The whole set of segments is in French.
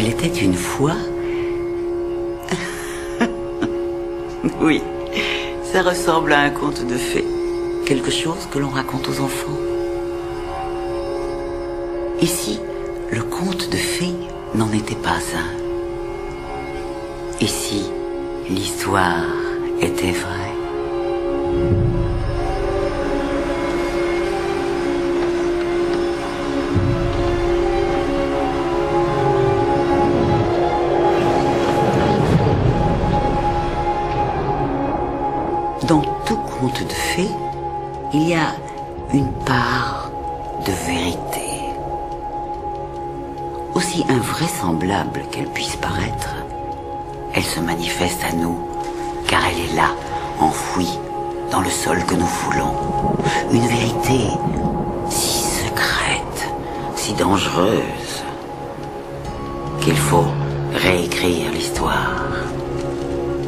Il était une fois... Oui, ça ressemble à un conte de fées. Quelque chose que l'on raconte aux enfants. Ici, le conte de fées n'en était pas un. Ici, l'histoire était vraie. Dans tout conte de fées, il y a une part de vérité. Aussi invraisemblable qu'elle puisse paraître, elle se manifeste à nous, car elle est là, enfouie dans le sol que nous foulons. Une vérité si secrète, si dangereuse, qu'il faut réécrire l'histoire.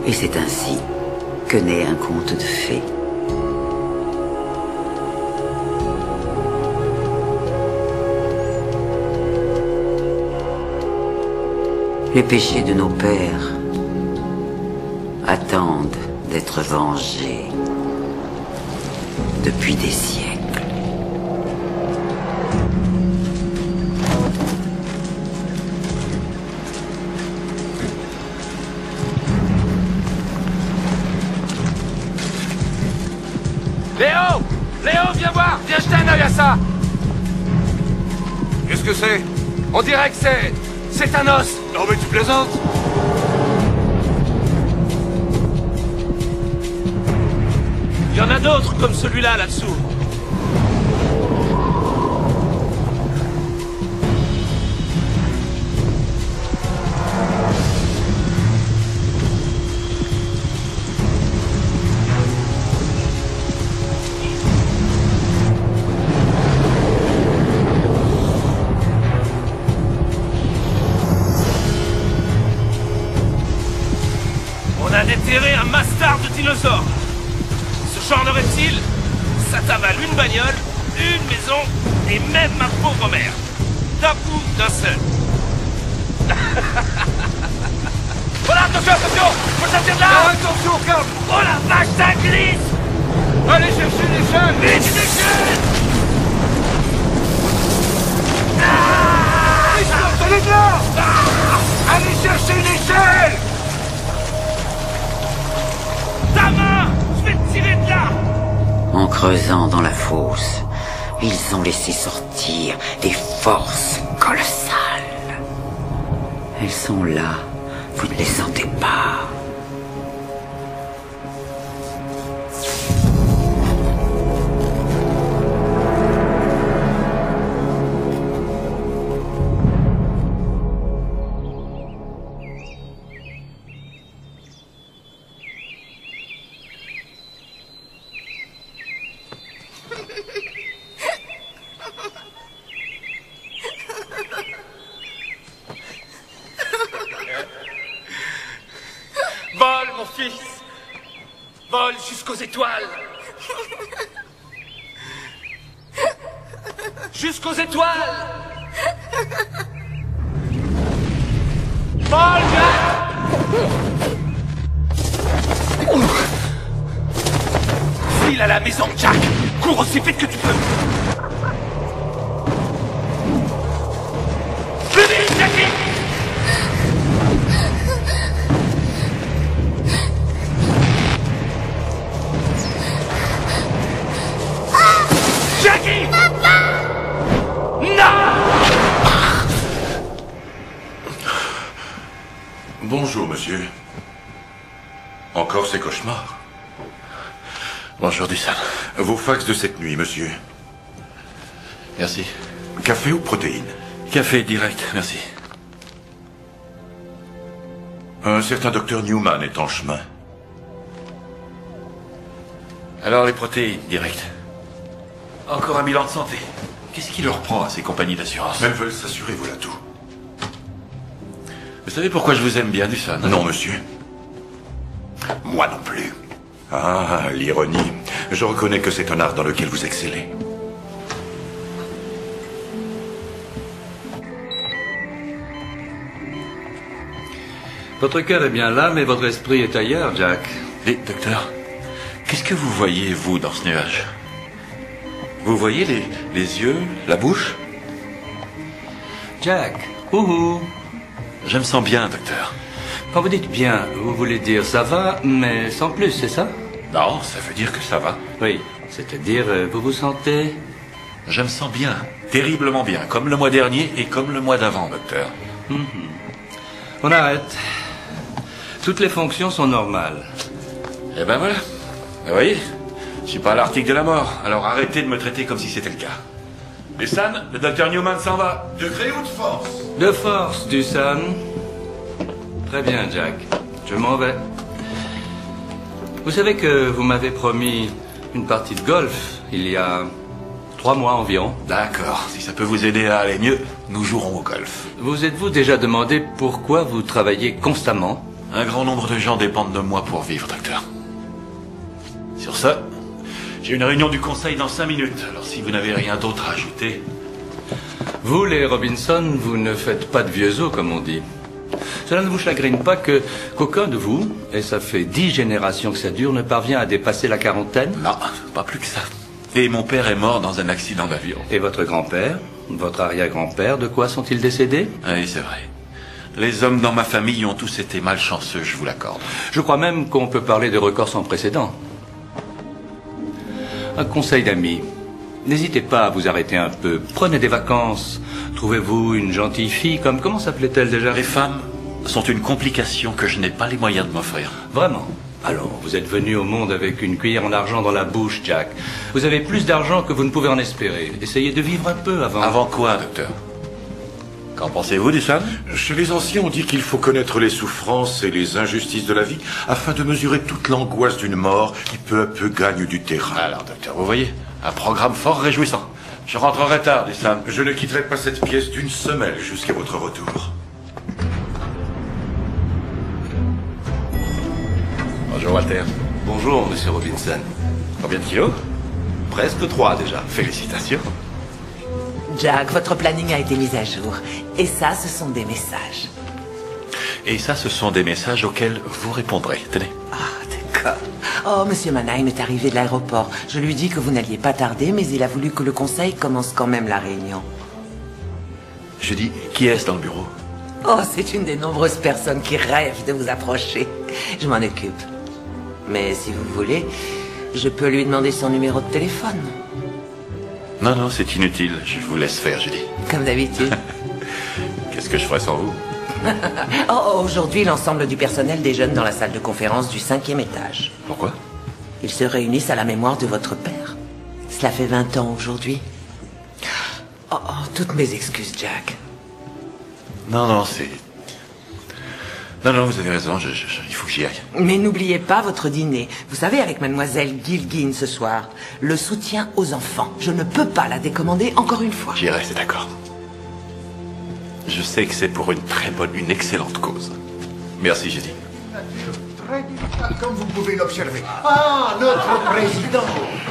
Et c'est ainsi que naît un conte de fées. Les péchés de nos pères attendent d'être vengés depuis des siècles. Léo! Léo, viens voir! Viens jeter un œil à ça! Qu'est-ce que c'est? On dirait que c'est un os! Non mais tu plaisantes? Il y en a d'autres comme celui-là, là-dessous. On a déterré un mastard de dinosaure. Ce genre de reptile, ça t'avale une bagnole, une maison, et même ma pauvre mère. D'un coup, d'un seul. Voilà, attention, attention! Faut sortir de là! Ah, attention, calme! Oh la vache, ça glisse! Allez chercher l'échelle! Vite, une échelle! Allez de là! Allez chercher une échelle! Ta main! Je vais te tirer de là! En creusant dans la fosse, ils ont laissé sortir des forces colossales. Elles sont là, vous ne les sentez pas. Vole, mon fils! Vole jusqu'aux étoiles! Jusqu'aux étoiles! Vole, Jack! File à la maison, Jack! Cours aussi vite que tu peux! Plus vite, Jackie! Jackie! Non! Bonjour, monsieur. Encore ces cauchemars? Bonjour, Dussan. Vos fax de cette nuit, monsieur. Merci. Café ou protéines? Café direct, merci. Un certain docteur Newman est en chemin. Alors les protéines, direct. Encore un bilan de santé. Qu'est-ce qui leur prend à ces compagnies d'assurance? Elles veulent s'assurer, voilà tout. Vous savez pourquoi je vous aime bien, Dussan? Non, monsieur. Moi non plus. Ah, l'ironie. Je reconnais que c'est un art dans lequel vous excellez. Votre cœur est bien là, mais votre esprit est ailleurs, Jack. Et, docteur, qu'est-ce que vous voyez, vous, dans ce nuage? Vous voyez les yeux, la bouche? Jack, ouhou. Je me sens bien, docteur. Quand vous dites bien, vous voulez dire ça va, mais sans plus, c'est ça? Non, ça veut dire que ça va. Oui, c'est-à-dire, vous vous sentez... Je me sens bien, terriblement bien, comme le mois dernier et comme le mois d'avant, docteur. On arrête. Toutes les fonctions sont normales. Eh ben voilà. Vous voyez, je suis pas à l'article de la mort, alors arrêtez de me traiter comme si c'était le cas. Dusan, le docteur Newman s'en va. Degré ou de force? De force, Dusan. Très bien, Jack. Je m'en vais. Vous savez que vous m'avez promis une partie de golf il y a 3 mois environ. D'accord, si ça peut vous aider à aller mieux, nous jouerons au golf. Vous êtes-vous déjà demandé pourquoi vous travaillez constamment? Un grand nombre de gens dépendent de moi pour vivre, docteur. Sur ça, j'ai une réunion du conseil dans 5 minutes, alors si vous n'avez rien d'autre à ajouter... Vous, les Robinson, vous ne faites pas de vieux os, comme on dit. Cela ne vous chagrine pas qu'aucun de vous, et ça fait 10 générations que ça dure, ne parvient à dépasser la quarantaine? Non, pas plus que ça. Et mon père est mort dans un accident d'avion. Et votre grand-père, votre arrière-grand-père, de quoi sont-ils décédés? Oui, c'est vrai. Les hommes dans ma famille ont tous été malchanceux, je vous l'accorde. Je crois même qu'on peut parler de records sans précédent. Un conseil d'amis. N'hésitez pas à vous arrêter un peu. Prenez des vacances. Trouvez-vous une gentille fille comme... Comment s'appelait-elle déjà? Les femmes sont une complication que je n'ai pas les moyens de m'offrir. Vraiment? Alors, vous êtes venu au monde avec une cuillère en argent dans la bouche, Jack. Vous avez plus d'argent que vous ne pouvez en espérer. Essayez de vivre un peu avant... Avant quoi, docteur? Qu'en pensez-vous, Dusan? Chez les anciens, on dit qu'il faut connaître les souffrances et les injustices de la vie afin de mesurer toute l'angoisse d'une mort qui peu à peu gagne du terrain. Alors, docteur, vous voyez, un programme fort réjouissant. Je rentrerai tard, Dusan. Je ne quitterai pas cette pièce d'une semelle jusqu'à votre retour. Bonjour, Walter. Bonjour, monsieur Robinson. Combien de kilos? Presque 3 déjà. Félicitations. Jack, votre planning a été mis à jour. Et ça, ce sont des messages. Et ça, ce sont des messages auxquels vous répondrez. Tenez. Ah, d'accord. Oh, monsieur Mannheim est arrivé de l'aéroport. Je lui dis que vous n'alliez pas tarder, mais il a voulu que le conseil commence quand même la réunion. Je dis, qui est-ce dans le bureau? Oh, c'est une des nombreuses personnes qui rêvent de vous approcher. Je m'en occupe. Mais si vous voulez, je peux lui demander son numéro de téléphone. Non, non, c'est inutile. Je vous laisse faire, Julie. Comme d'habitude. Qu'est-ce que je ferais sans vous? Oh, aujourd'hui, l'ensemble du personnel déjeune dans la salle de conférence du 5e étage. Pourquoi? Ils se réunissent à la mémoire de votre père. Cela fait 20 ans aujourd'hui. Oh, toutes mes excuses, Jack. Non, non, c'est... Non, non, vous avez raison, il faut que j'y aille. Mais n'oubliez pas votre dîner. Vous savez, avec mademoiselle Gilgin ce soir, le soutien aux enfants. Je ne peux pas la décommander encore une fois. J'irai, c'est d'accord. Je sais que c'est pour une très bonne, une excellente cause. Merci, j'ai dit. Très délicate, comme vous pouvez l'observer. Ah, notre président!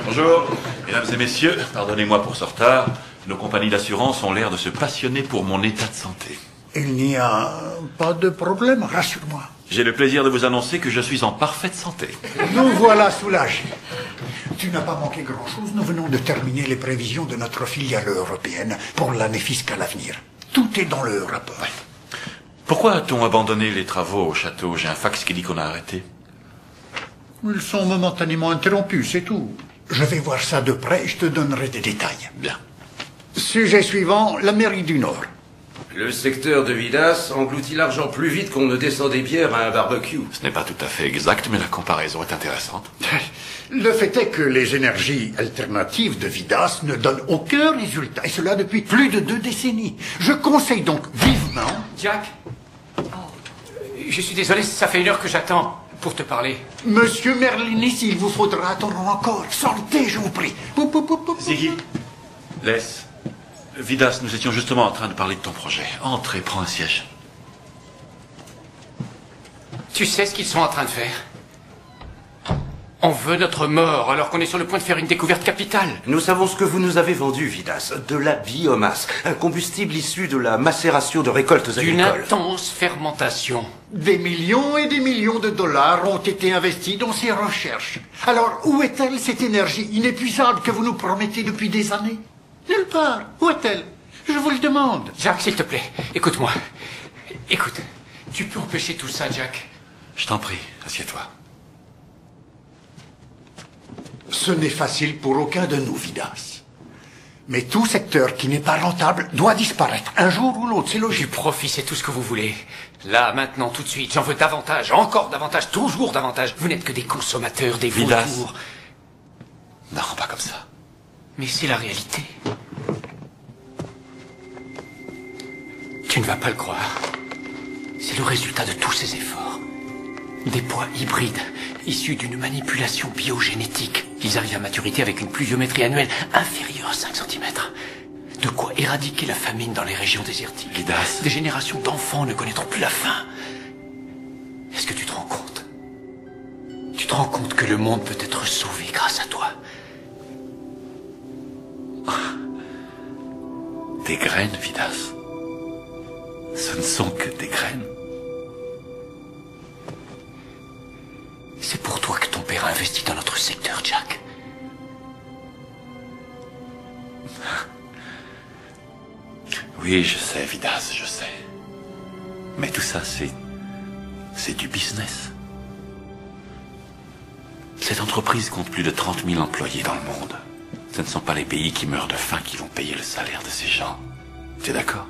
Bonjour, mesdames et messieurs, pardonnez-moi pour ce retard. Nos compagnies d'assurance ont l'air de se passionner pour mon état de santé. Il n'y a pas de problème, rassure-moi. J'ai le plaisir de vous annoncer que je suis en parfaite santé. Nous voilà soulagés. Tu n'as pas manqué grand-chose. Nous venons de terminer les prévisions de notre filiale européenne pour l'année fiscale à venir. Tout est dans le rapport. Ouais. Pourquoi a-t-on abandonné les travaux au château? J'ai un fax qui dit qu'on a arrêté. Ils sont momentanément interrompus, c'est tout. Je vais voir ça de près et je te donnerai des détails. Bien. Sujet suivant, la mairie du Nord. Le secteur de Vidas engloutit l'argent plus vite qu'on ne descend des bières à un barbecue. Ce n'est pas tout à fait exact, mais la comparaison est intéressante. Le fait est que les énergies alternatives de Vidas ne donnent aucun résultat, et cela depuis plus de 2 décennies. Je conseille donc vivement... Jack? Je suis désolé, ça fait 1 heure que j'attends pour te parler. Monsieur Merlinis, il vous faudra attendre encore. Sortez, je vous prie. Ziggy, laisse. Vidas, nous étions justement en train de parler de ton projet. Entre et prends un siège. Tu sais ce qu'ils sont en train de faire? On veut notre mort alors qu'on est sur le point de faire une découverte capitale. Nous savons ce que vous nous avez vendu, Vidas. De la biomasse. Un combustible issu de la macération de récoltes D'une agricoles. intense fermentation. Des millions et des millions de dollars ont été investis dans ces recherches. Alors, où est-elle, cette énergie inépuisable que vous nous promettez depuis des années? Nulle part. Où est-elle? Je vous le demande. Jack, s'il te plaît, écoute-moi. Écoute, tu peux empêcher tout ça, Jack. Je t'en prie, assieds-toi. Ce n'est facile pour aucun de nous, Vidas. Mais tout secteur qui n'est pas rentable doit disparaître, un jour ou l'autre, c'est Du logique. profit, c'est tout ce que vous voulez. Là, maintenant, tout de suite, j'en veux davantage, encore davantage, toujours davantage. Vous n'êtes que des consommateurs, des Vidas. vautours. Non, pas comme ça. Mais c'est la réalité. Tu ne vas pas le croire. C'est le résultat de tous ces efforts. Des pois hybrides, issus d'une manipulation biogénétique. Ils arrivent à maturité avec une pluviométrie annuelle inférieure à 5 cm. De quoi éradiquer la famine dans les régions désertiques. Vidas. Des générations d'enfants ne connaîtront plus la faim. Est-ce que tu te rends compte? Tu te rends compte que le monde peut être sauvé grâce à toi? Des graines, Vidas. Ce ne sont que des graines. C'est pour toi que ton père a investi dans notre secteur, Jack. Oui, je sais, Vidas, je sais. Mais tout ça, c'est du business. Cette entreprise compte plus de 30 000 employés dans le monde. Ce ne sont pas les pays qui meurent de faim qui vont payer le salaire de ces gens. Tu es d'accord?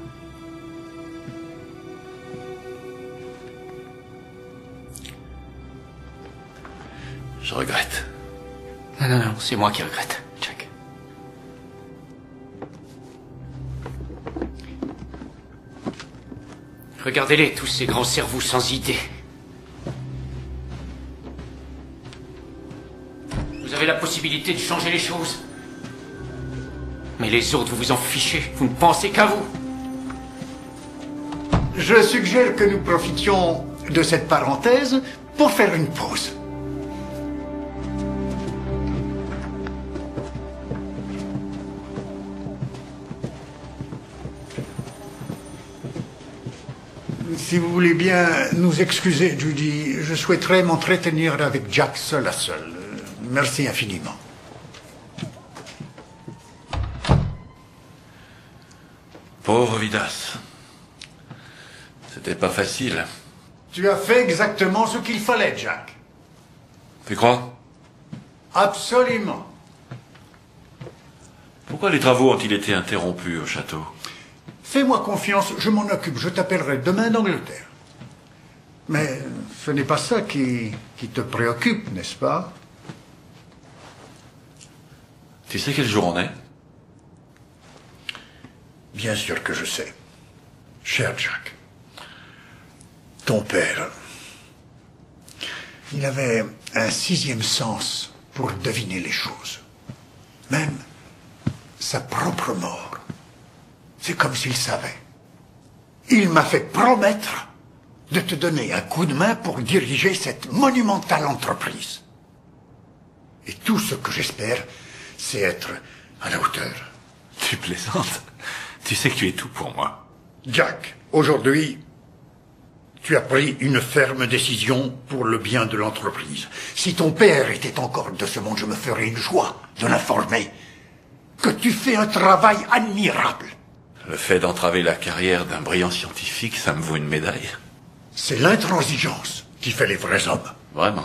Je regrette. Non, non, non, c'est moi qui regrette, Jack. Regardez-les, tous ces grands cerveaux sans idée. Vous avez la possibilité de changer les choses. Mais les autres, vous vous en fichez. Vous ne pensez qu'à vous. Je suggère que nous profitions de cette parenthèse pour faire une pause. Si vous voulez bien nous excuser, Judy, je souhaiterais m'entretenir avec Jack seul à seul. Merci infiniment. Pauvre Vidas. C'était pas facile. Tu as fait exactement ce qu'il fallait, Jack. Tu crois? Absolument. Pourquoi les travaux ont-ils été interrompus au château? Fais-moi confiance, je m'en occupe, je t'appellerai demain d'Angleterre. Mais ce n'est pas ça qui te préoccupe, n'est-ce pas? Tu sais quel jour on est? Bien sûr que je sais. Cher Jack, ton père, il avait un sixième sens pour deviner les choses. Même sa propre mort. C'est comme s'il savait. Il m'a fait promettre de te donner un coup de main pour diriger cette monumentale entreprise. Et tout ce que j'espère, c'est être à la hauteur. Tu plaisantes? Tu sais que tu es tout pour moi. Jack, aujourd'hui, tu as pris une ferme décision pour le bien de l'entreprise. Si ton père était encore de ce monde, je me ferais une joie de l'informer que tu fais un travail admirable. Le fait d'entraver la carrière d'un brillant scientifique, ça me vaut une médaille. C'est l'intransigeance qui fait les vrais hommes. Vraiment.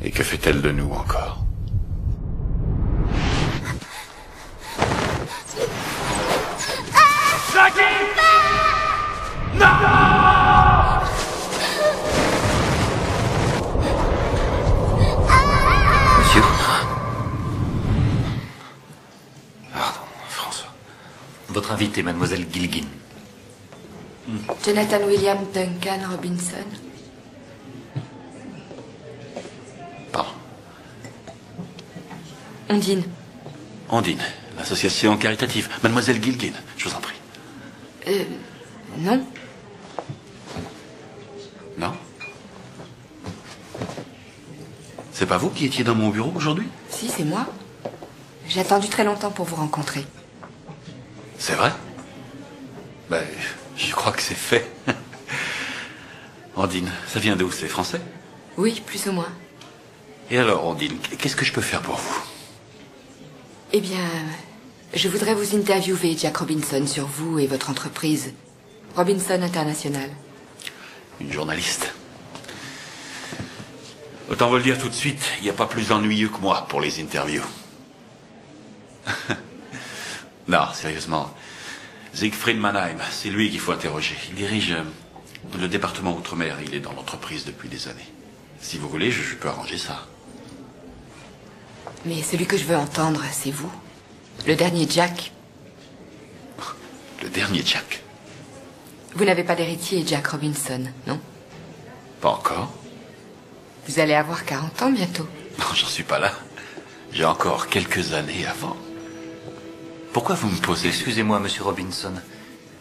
Et que fait-elle de nous encore? Monsieur? Pardon, François. Votre invité, mademoiselle Gilgin. Jonathan William Duncan Robinson. Pardon. Ondine. Ondine, l'association caritative. Mademoiselle Gilgin, je vous en prie. Non. Non? C'est pas vous qui étiez dans mon bureau aujourd'hui? Si, c'est moi. J'ai attendu très longtemps pour vous rencontrer. C'est vrai? Ben, je crois que c'est fait. Ondine, ça vient d'où? C'est français? Oui, plus ou moins. Et alors, Ondine, qu'est-ce que je peux faire pour vous? Eh bien, je voudrais vous interviewer, Jack Robinson, sur vous et votre entreprise. Robinson International. Une journaliste. Autant vous le dire tout de suite, il n'y a pas plus ennuyeux que moi pour les interviews. Non, sérieusement. Siegfried Mannheim, c'est lui qu'il faut interroger. Il dirige le département Outre-mer. Il est dans l'entreprise depuis des années. Si vous voulez, je peux arranger ça. Mais celui que je veux entendre, c'est vous. Le dernier Jack. Le dernier Jack? Vous n'avez pas d'héritier, Jack Robinson, non? Pas encore. Vous allez avoir 40 ans bientôt. Non, j'en suis pas là. J'ai encore quelques années avant. Pourquoi vous me posez... Excusez-moi, monsieur Robinson.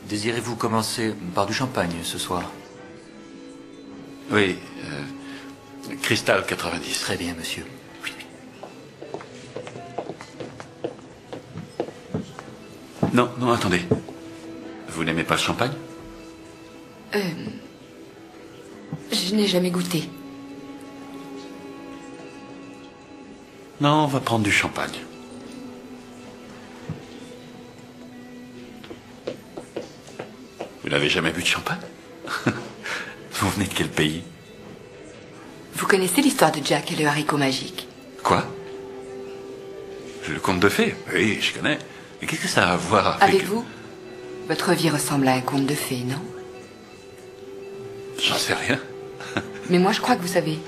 Désirez-vous commencer par du champagne ce soir? Oui, Cristal 90. Très bien, monsieur. Oui, oui. Non, non, attendez. Vous n'aimez pas le champagne? Je n'ai jamais goûté. Non, on va prendre du champagne. Vous n'avez jamais bu de champagne? Vous venez de quel pays? Vous connaissez l'histoire de Jack et le haricot magique? Quoi? Le conte de fées? Oui, je connais. Mais qu'est-ce que ça a à voir Avec vous? Votre vie ressemble à un conte de fées, non? J'en sais rien. Mais moi, je crois que vous savez.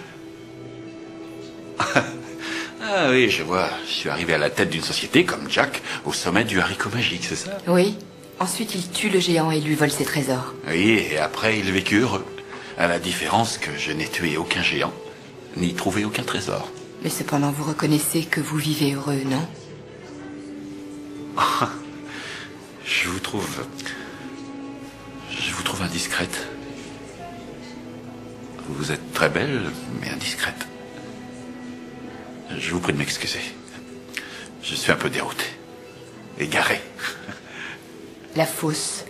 Ah oui, je vois. Je suis arrivé à la tête d'une société comme Jack, au sommet du haricot magique, c'est ça? Oui. Ensuite, il tue le géant et lui vole ses trésors. Oui, et après, il vécut heureux. À la différence que je n'ai tué aucun géant, ni trouvé aucun trésor. Mais cependant, vous reconnaissez que vous vivez heureux, non? Je vous trouve indiscrète. Vous êtes très belle, mais indiscrète. Je vous prie de m'excuser. Je suis un peu dérouté. Égaré. La fosse,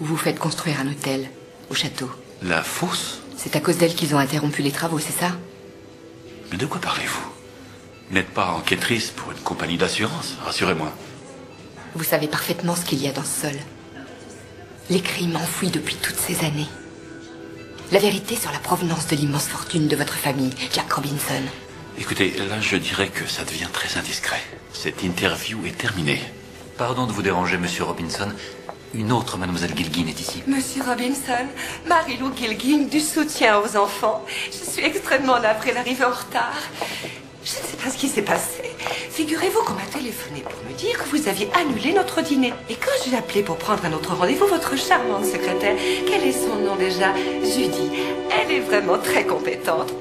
où vous faites construire un hôtel, au château. La fosse? C'est à cause d'elle qu'ils ont interrompu les travaux, c'est ça? Mais de quoi parlez-vous? Vous n'êtes pas enquêtrice pour une compagnie d'assurance, rassurez-moi. Vous savez parfaitement ce qu'il y a dans ce sol. Les crimes enfouis depuis toutes ces années. La vérité sur la provenance de l'immense fortune de votre famille, Jack Robinson. Écoutez, là je dirais que ça devient très indiscret. Cette interview est terminée. Pardon de vous déranger, monsieur Robinson. Une autre mademoiselle Gilgin est ici. Monsieur Robinson, Marie-Lou Gilgin, du soutien aux enfants. Je suis extrêmement navrée d'arriver en retard. Je ne sais pas ce qui s'est passé. Figurez-vous qu'on m'a téléphoné pour me dire que vous aviez annulé notre dîner. Et quand j'ai appelé pour prendre un autre rendez-vous, votre charmante secrétaire, quel est son nom déjà? Judy. Elle est vraiment très compétente.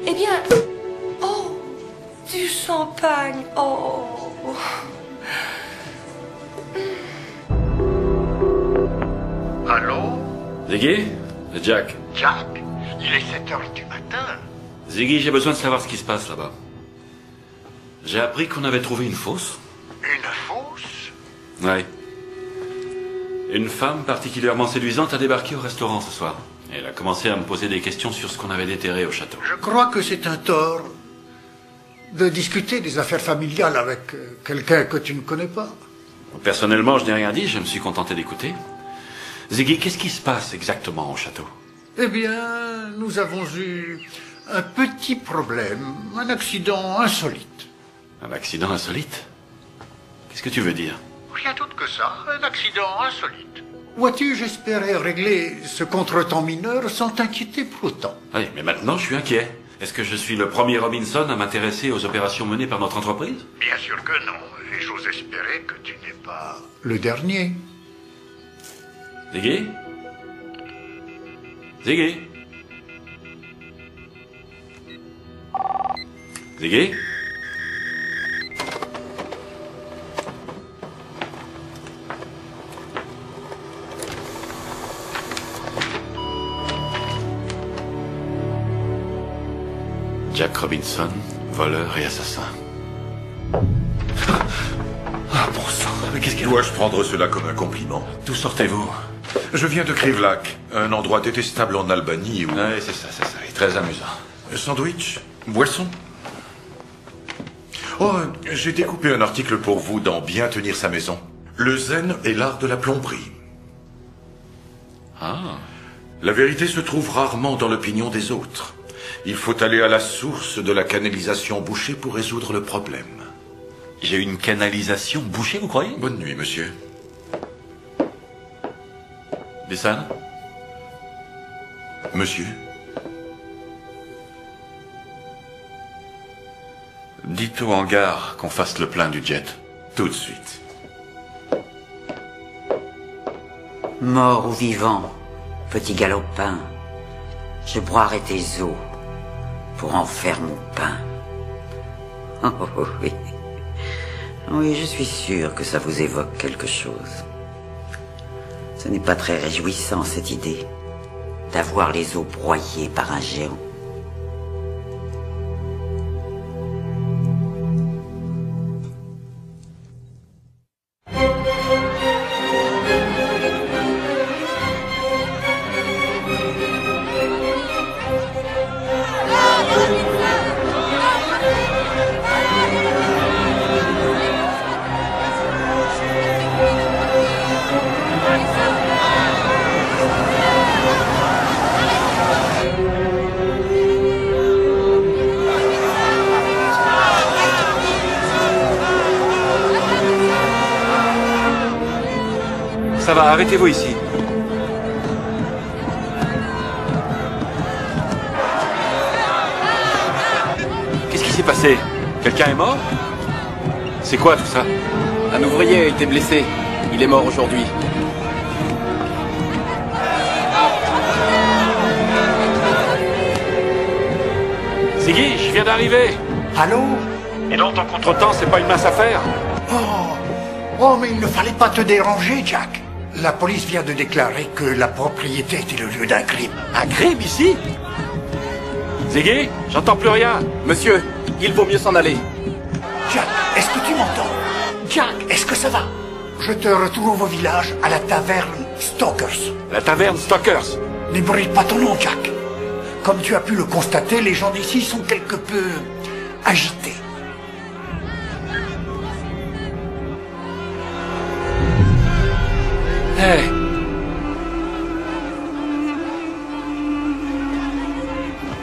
Eh bien... Oh, du champagne. Oh. Allô? Ziggy? C'est Jack. Jack, il est 7h du matin. Ziggy, j'ai besoin de savoir ce qui se passe là-bas. J'ai appris qu'on avait trouvé une fosse. Une fosse? Oui. Une femme particulièrement séduisante a débarqué au restaurant ce soir. Elle a commencé à me poser des questions sur ce qu'on avait déterré au château. Je crois que c'est un tort de discuter des affaires familiales avec quelqu'un que tu ne connais pas. Personnellement, je n'ai rien dit, je me suis contenté d'écouter. Ziggy, qu'est-ce qui se passe exactement au château? Eh bien, nous avons eu un petit problème, un accident insolite. Un accident insolite? Qu'est-ce que tu veux dire? Rien d'autre que ça, un accident insolite. Vois-tu, j'espérais régler ce contretemps mineur sans t'inquiéter pour autant. Oui, mais maintenant je suis inquiet. Est-ce que je suis le premier Robinson à m'intéresser aux opérations menées par notre entreprise? Bien sûr que non, et j'ose espérer que tu n'es pas le dernier. Ziggy? Ziggy? Ziggy? Jack Robinson, voleur et assassin. Ah, bon sang, mais qu'est-ce qu'il y a? Dois-je prendre cela comme un compliment? D'où sortez-vous? Je viens de Krivlak, un endroit détestable en Albanie où... Oui, c'est ça, et très amusant. Sandwich? Boisson? Oh, j'ai découpé un article pour vous dans Bien tenir sa maison. Le zen et l'art de la plomberie. Ah. La vérité se trouve rarement dans l'opinion des autres. Il faut aller à la source de la canalisation bouchée pour résoudre le problème. J'ai une canalisation bouchée, vous croyez? Bonne nuit, monsieur. Dessan? Monsieur? Dites au hangar qu'on fasse le plein du jet. Tout de suite. Mort ou vivant, petit galopin, je broierai tes os pour en faire mon pain. Oh oui. Oui, je suis sûr que ça vous évoque quelque chose. Ce n'est pas très réjouissant, cette idée, d'avoir les os broyés par un géant. Ça va, arrêtez-vous ici. Qu'est-ce qui s'est passé? Quelqu'un est mort? C'est quoi tout ça? Un ouvrier a été blessé. Il est mort aujourd'hui. Ziggy, je viens d'arriver. Allô? Et donc ton contretemps, c'est pas une mince affaire? Oh, mais il ne fallait pas te déranger, Jack. La police vient de déclarer que la propriété était le lieu d'un crime. Un crime ici? Ziggy, j'entends plus rien. Monsieur, il vaut mieux s'en aller. Jack, est-ce que tu m'entends? Jack, est-ce que ça va? Je te retrouve au village, à la taverne Stokers. La taverne Stokers? N'ébruite pas ton nom, Jack. Comme tu as pu le constater, les gens d'ici sont quelque peu agités. Hey.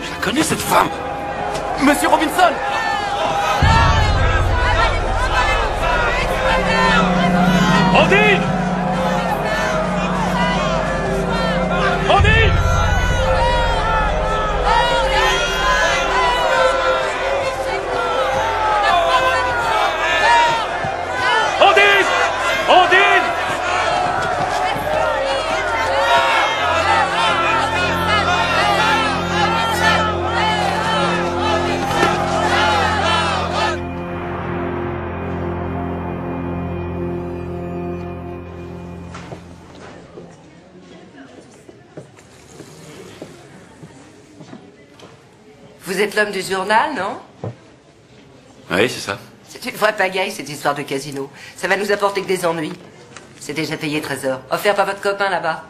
Je la connais, cette femme. Monsieur Robinson! Ondine! Ondine! Ondine! Ondine! Vous êtes l'homme du journal, non? Oui, c'est ça. C'est une vraie pagaille, cette histoire de casino. Ça va nous apporter que des ennuis. C'est déjà payé, Trésor. Offert par votre copain, là-bas.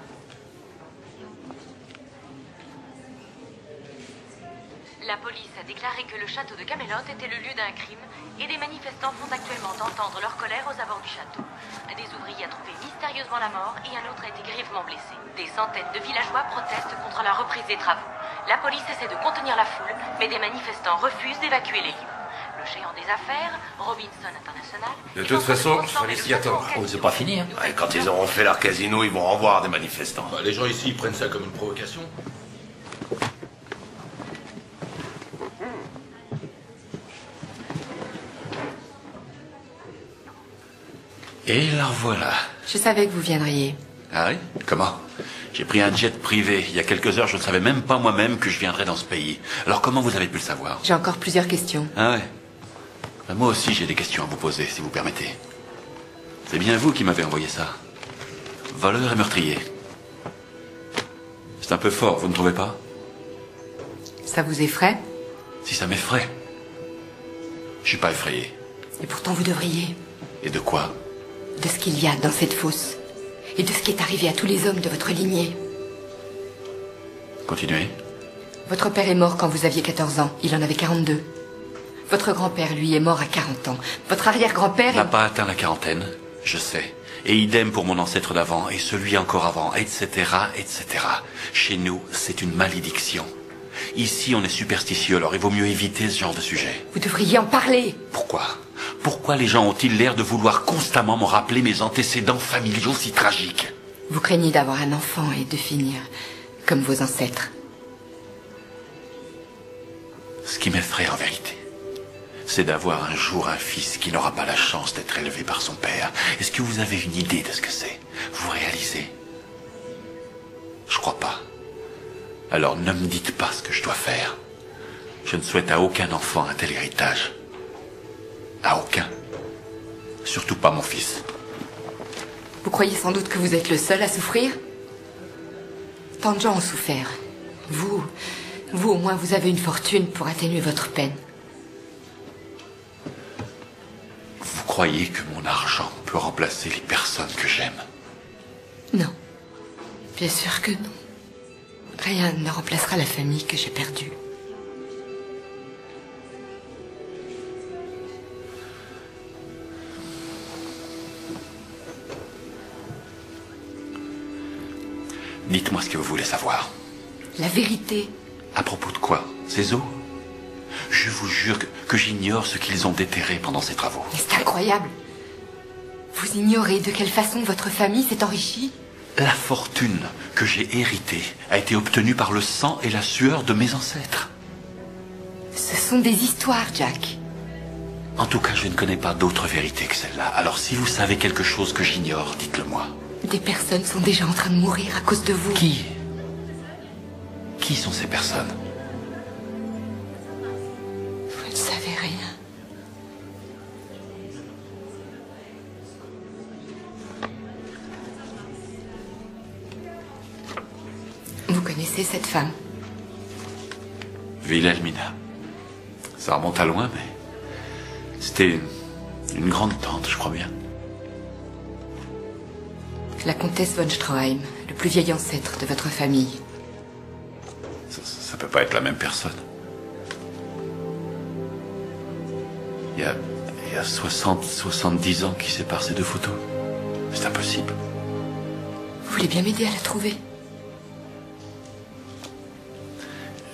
La police a déclaré que le château de Camelot était le lieu d'un crime et des manifestants font actuellement entendre leur colère aux abords du château. Des ouvriers ont trouvé mystérieusement la mort et un autre a été grièvement blessé. Des centaines de villageois protestent contre la reprise des travaux. La police essaie de contenir la foule, mais des manifestants refusent d'évacuer les lieux. Le géant des affaires, Robinson International... De toute façon, il fallait s'y attendre. Oh, c'est pas fini, hein. Ouais, quand ils auront fait leur casino, ils vont en voir des manifestants. Les gens ici prennent ça comme une provocation. Et la voilà. Je savais que vous viendriez. Ah oui? Comment? J'ai pris un jet privé. Il y a quelques heures, je ne savais même pas moi-même que je viendrais dans ce pays. Alors comment vous avez pu le savoir? J'ai encore plusieurs questions. Ah ouais? Ben, moi aussi, j'ai des questions à vous poser, si vous permettez. C'est bien vous qui m'avez envoyé ça. Voleur et meurtrier. C'est un peu fort, vous ne trouvez pas? Ça vous effraie? Si ça m'effraie, je suis pas effrayé. Et pourtant vous devriez. Et de quoi? De ce qu'il y a dans cette fosse. Et de ce qui est arrivé à tous les hommes de votre lignée. Continuez. Votre père est mort quand vous aviez 14 ans. Il en avait 42. Votre grand-père, lui, est mort à 40 ans. Votre arrière-grand-père n'a pas atteint la quarantaine, je sais. Et idem pour mon ancêtre d'avant, et celui encore avant, etc., etc. Chez nous, c'est une malédiction. Ici, on est superstitieux, alors il vaut mieux éviter ce genre de sujet. Vous devriez en parler. Pourquoi? Pourquoi les gens ont-ils l'air de vouloir constamment me rappeler mes antécédents familiaux si tragiques? Vous craignez d'avoir un enfant et de finir comme vos ancêtres. Ce qui m'effraie en vérité, c'est d'avoir un jour un fils qui n'aura pas la chance d'être élevé par son père. Est-ce que vous avez une idée de ce que c'est? Vous réalisez? Je crois pas. Alors ne me dites pas ce que je dois faire. Je ne souhaite à aucun enfant un tel héritage. À aucun. Surtout pas mon fils. Vous croyez sans doute que vous êtes le seul à souffrir? Tant de gens ont souffert. Vous au moins, vous avez une fortune pour atténuer votre peine. Vous croyez que mon argent peut remplacer les personnes que j'aime? Non. Bien sûr que non. Rien ne remplacera la famille que j'ai perdue. Dites-moi ce que vous voulez savoir. La vérité. À propos de quoi? Ces os? Je vous jure que j'ignore ce qu'ils ont déterré pendant ces travaux. Mais c'est incroyable. Vous ignorez de quelle façon votre famille s'est enrichie? La fortune que j'ai héritée a été obtenue par le sang et la sueur de mes ancêtres. Ce sont des histoires, Jack. En tout cas, je ne connais pas d'autre vérité que celle-là. Alors si vous savez quelque chose que j'ignore, dites-le-moi. Des personnes sont déjà en train de mourir à cause de vous. Qui? Qui sont ces personnes? Vous ne savez rien. Vous connaissez cette femme? Wilhelmina. Ça remonte à loin, mais... C'était une grande tante, je crois bien. La comtesse von Stroheim, le plus vieil ancêtre de votre famille. Ça peut pas être la même personne. Il y a 70 ans qui séparent ces deux photos. C'est impossible. Vous voulez bien m'aider à la trouver?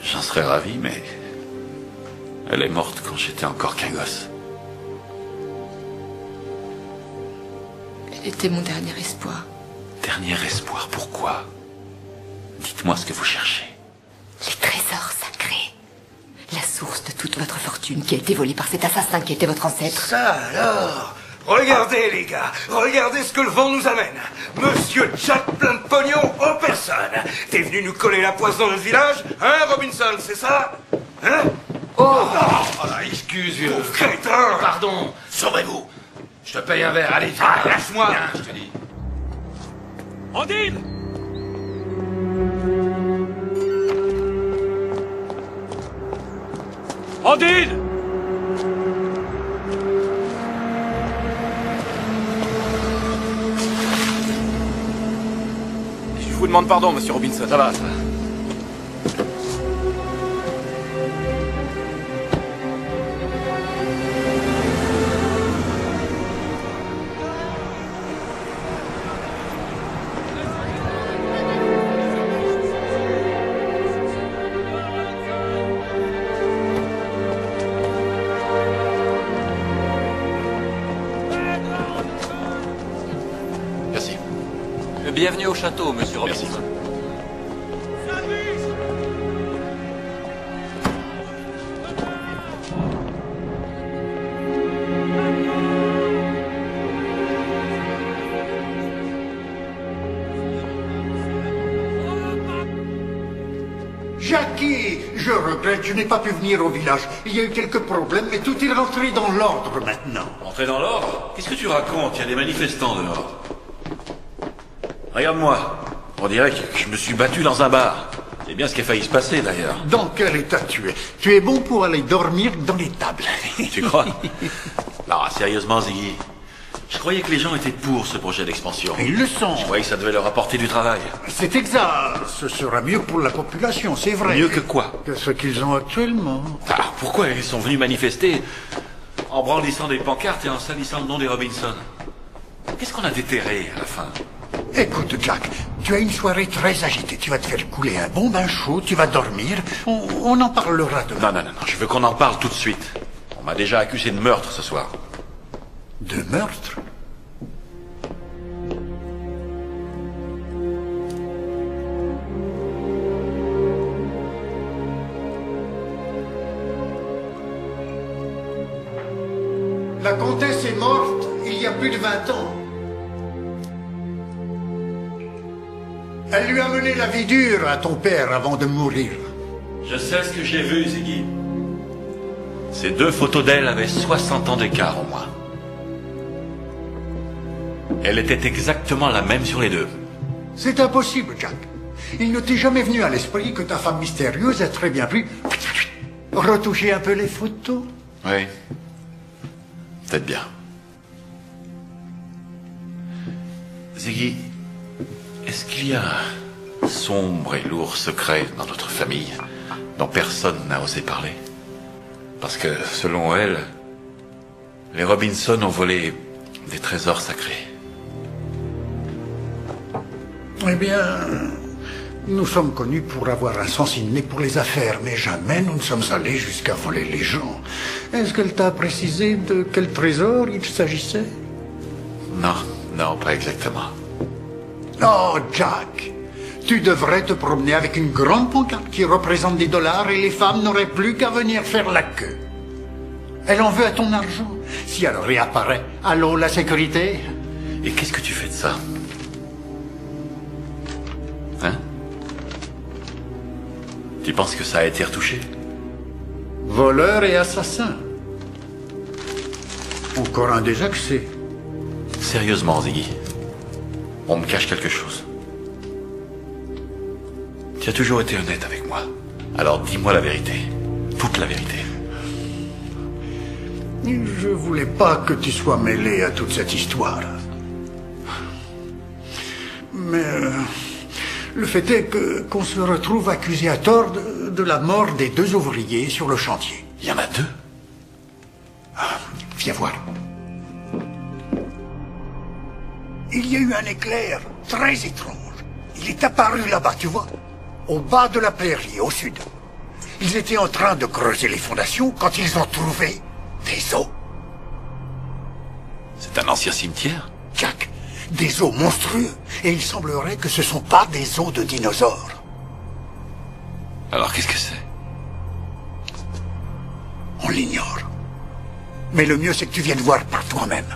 J'en serais ravi, mais... Elle est morte quand j'étais encore qu'un gosse. Elle était mon dernier espoir. Dernier espoir, pourquoi? Dites-moi ce que vous cherchez. Les trésors sacrés. La source de toute votre fortune qui a été volée par cet assassin qui était votre ancêtre. Ça alors! Regardez les gars, regardez ce que le vent nous amène. Monsieur Jack plein de pognon en personne. T'es venu nous coller la poisse dans notre village, hein Robinson, c'est ça? Hein? Oh, excuse, vieux. Pauvre crétin! Pardon, sauvez-vous. Je te paye un verre, allez, viens. Lâche-moi! Viens, je te dis. Andine! Andine! Je vous demande pardon, monsieur Robinson. Ça va, ça va. Merci. Bienvenue au château, monsieur Robinson. Merci. Jackie, je regrette, je n'ai pas pu venir au village. Il y a eu quelques problèmes, mais tout est rentré dans l'ordre maintenant. Entrer dans l'ordre? Qu'est-ce que tu racontes? Il y a des manifestants dehors. Regarde-moi. On dirait que je me suis battu dans un bar. C'est bien ce qui a failli se passer, d'ailleurs. Dans quel état tu es? Tu es bon pour aller dormir dans les tables. Tu crois? Non, sérieusement, Ziggy. Je croyais que les gens étaient pour ce projet d'expansion. Ils le sont. Je croyais que ça devait leur apporter du travail. C'est exact. Ce sera mieux pour la population, c'est vrai. Mieux que quoi? Que ce qu'ils ont actuellement. Ah, pourquoi ils sont venus manifester en brandissant des pancartes et en salissant le nom des Robinson? Qu'est-ce qu'on a déterré à la fin? Écoute, Jack, tu as une soirée très agitée. Tu vas te faire couler un bon bain chaud, tu vas dormir. On en parlera demain. Non, je veux qu'on en parle tout de suite. On m'a déjà accusé de meurtre ce soir. De meurtre? La comtesse est morte il y a plus de 20 ans. Elle lui a mené la vie dure à ton père avant de mourir. Je sais ce que j'ai vu, Ziggy. Ces deux photos d'elle avaient 60 ans d'écart au moins. Elle était exactement la même sur les deux. C'est impossible, Jack. Il ne t'est jamais venu à l'esprit que ta femme mystérieuse a très bien pu retoucher un peu les photos? Oui. Peut-être bien. Ziggy, est-ce qu'il y a un sombre et lourd secret dans notre famille dont personne n'a osé parler? Parce que, selon elle, les Robinson ont volé des trésors sacrés. Eh bien, nous sommes connus pour avoir un sens inné pour les affaires, mais jamais nous ne sommes allés jusqu'à voler les gens. Est-ce qu'elle t'a précisé de quel trésor il s'agissait? Non, pas exactement. Oh, Jack, tu devrais te promener avec une grande pancarte qui représente des dollars et les femmes n'auraient plus qu'à venir faire la queue. Elle en veut à ton argent. Si elle réapparaît, allô, la sécurité? Et qu'est-ce que tu fais de ça? Hein? Tu penses que ça a été retouché? Voleur et assassin. Encore un des accès. Sérieusement, Ziggy, on me cache quelque chose. Tu as toujours été honnête avec moi. Alors dis-moi la vérité. Toute la vérité. Je voulais pas que tu sois mêlé à toute cette histoire. Mais le fait est qu'on se retrouve accusé à tort de la mort des deux ouvriers sur le chantier. Il y en a deux? Viens voir. Il y a eu un éclair très étrange. Il est apparu là-bas, tu vois, au bas de la prairie, au sud. Ils étaient en train de creuser les fondations quand ils ont trouvé des os. C'est un ancien cimetière? Jack, des os monstrueux. Et il semblerait que ce ne sont pas des os de dinosaures. Alors qu'est-ce que c'est? On l'ignore. Mais le mieux, c'est que tu viennes voir par toi-même.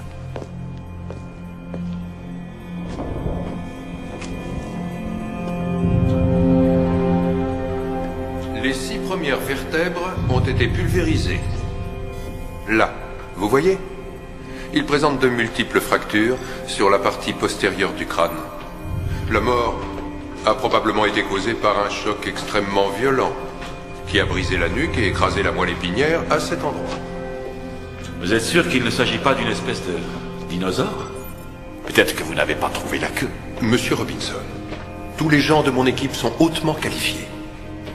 Les 6 premières vertèbres ont été pulvérisées. Là, vous voyez? Il présente de multiples fractures sur la partie postérieure du crâne. La mort a probablement été causée par un choc extrêmement violent qui a brisé la nuque et écrasé la moelle épinière à cet endroit. Vous êtes sûr qu'il ne s'agit pas d'une espèce de dinosaure? Peut-être que vous n'avez pas trouvé la queue. Monsieur Robinson, tous les gens de mon équipe sont hautement qualifiés.